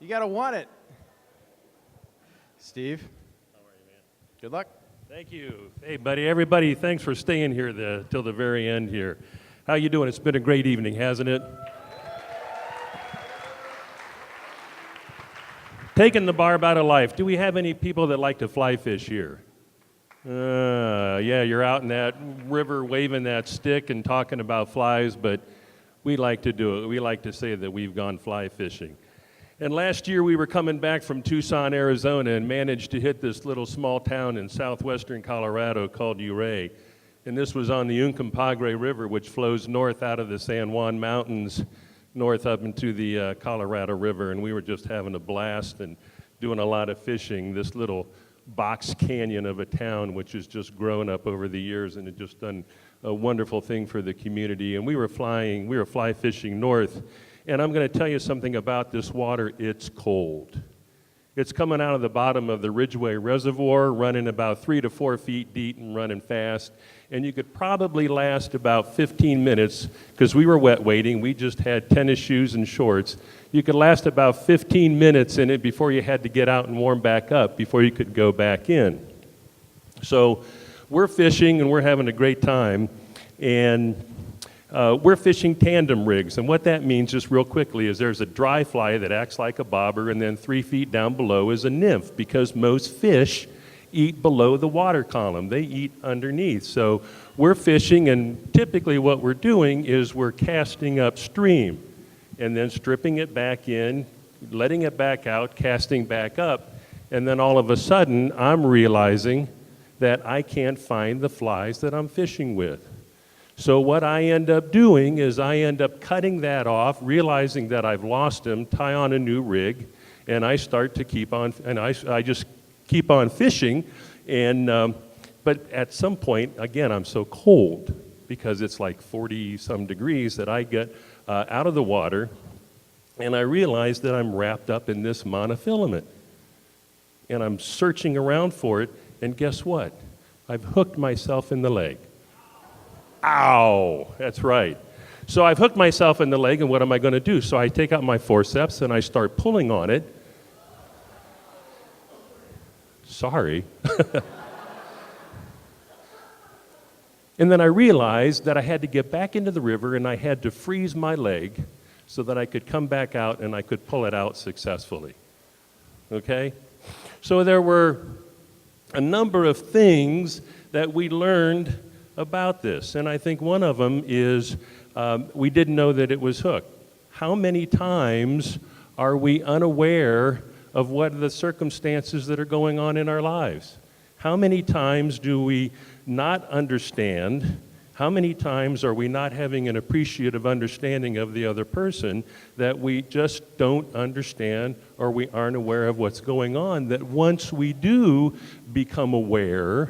You gotta want it. Steve. How are you, man? Good luck. Thank you. Hey, buddy. Everybody, thanks for staying here till the very end here. How you doing? It's been a great evening, hasn't it? Taking the barb out of life. Do we have any people that like to fly fish here? Yeah, you're out in that river waving that stick and talking about flies, but we like to do it. We like to say that we've gone fly fishing. And last year we were coming back from Tucson, Arizona, and managed to hit this little small town in southwestern Colorado called Ouray. And this was on the Uncompahgre River, which flows north out of the San Juan Mountains, north up into the Colorado River. And we were just having a blast and doing a lot of fishing. This little box canyon of a town, which has just grown up over the years and it just done a wonderful thing for the community. And we were fly fishing north. And I'm going to tell you something about this water. It's cold. It's coming out of the bottom of the Ridgeway Reservoir, running about 3 to 4 feet deep and running fast. And you could probably last about 15 minutes, because we were wet wading. We just had tennis shoes and shorts. You could last about 15 minutes in it before you had to get out and warm back up before you could go back in. So we're fishing and we're having a great time. And we're fishing tandem rigs, and what that means, just real quickly, is there's a dry fly that acts like a bobber, and then 3 feet down below is a nymph, because most fish eat below the water column. They eat underneath. So we're fishing, and typically what we're doing is we're casting upstream, and then stripping it back in, letting it back out, casting back up, and then all of a sudden I'm realizing that I can't find the flies that I'm fishing with. So what I end up doing is I end up cutting that off, realizing that I've lost him, tie on a new rig, and I start to keep on, and I just keep on fishing. And but at some point, again, I'm so cold because it's like 40-some degrees that I get out of the water, and I realize that I'm wrapped up in this monofilament. And I'm searching around for it, and guess what? I've hooked myself in the leg. Ow, that's right. So I've hooked myself in the leg, and what am I going to do? So I take out my forceps and I start pulling on it. Sorry. And then I realized that I had to get back into the river and I had to freeze my leg so that I could come back out and I could pull it out successfully. Okay? So there were a number of things that we learned about this, and I think one of them is we didn't know that it was hooked. How many times are we unaware of what are the circumstances that are going on in our lives? How many times do we not understand? How many times are we not having an appreciative understanding of the other person, that we just don't understand or we aren't aware of what's going on, that once we do become aware,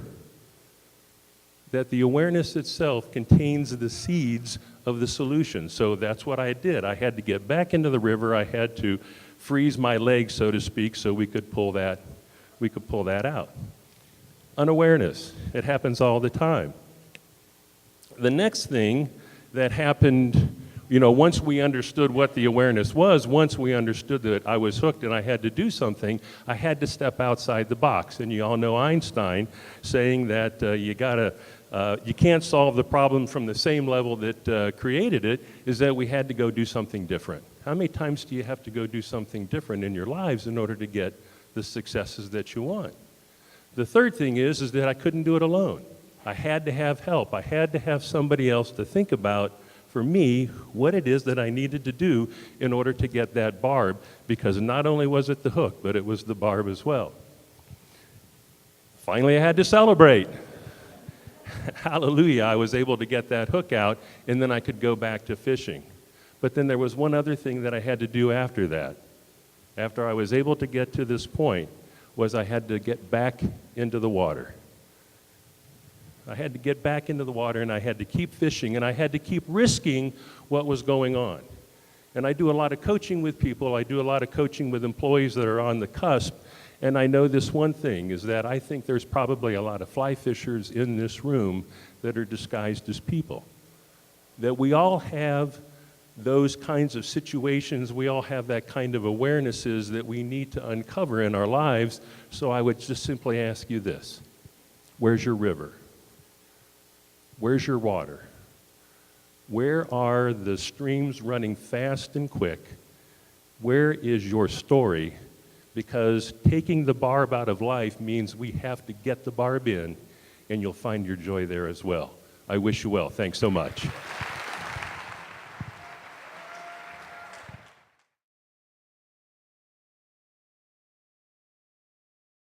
that the awareness itself contains the seeds of the solution. So that's what I did. I had to get back into the river. I had to freeze my leg, so to speak, so we could pull that out. Unawareness. It happens all the time. The next thing that happened, once we understood what the awareness was, once we understood that I was hooked and I had to do something, I had to step outside the box. And you all know Einstein saying that you can't solve the problem from the same level that created it, is that we had to go do something different. How many times do you have to go do something different in your lives in order to get the successes that you want? The third thing is that I couldn't do it alone. I had to have help. I had to have somebody else to think about, for me, what it is that I needed to do in order to get that barb, because not only was it the hook, but it was the barb as well. Finally, I had to celebrate. Hallelujah, I was able to get that hook out, and then I could go back to fishing. But then there was one other thing that I had to do after that. After I was able to get to this point, was I had to get back into the water. I had to get back into the water, and I had to keep fishing, and I had to keep risking what was going on. And I do a lot of coaching with people. I do a lot of coaching with employees that are on the cusp. And I know this one thing, is that I think there's probably a lot of fly fishers in this room that are disguised as people. That we all have those kinds of situations, we all have that kind of awarenesses that we need to uncover in our lives. So I would just simply ask you this: where's your river? Where's your water? Where are the streams running fast and quick? Where is your story? Because taking the barb out of life means we have to get the barb in, and you'll find your joy there as well. I wish you well. Thanks so much.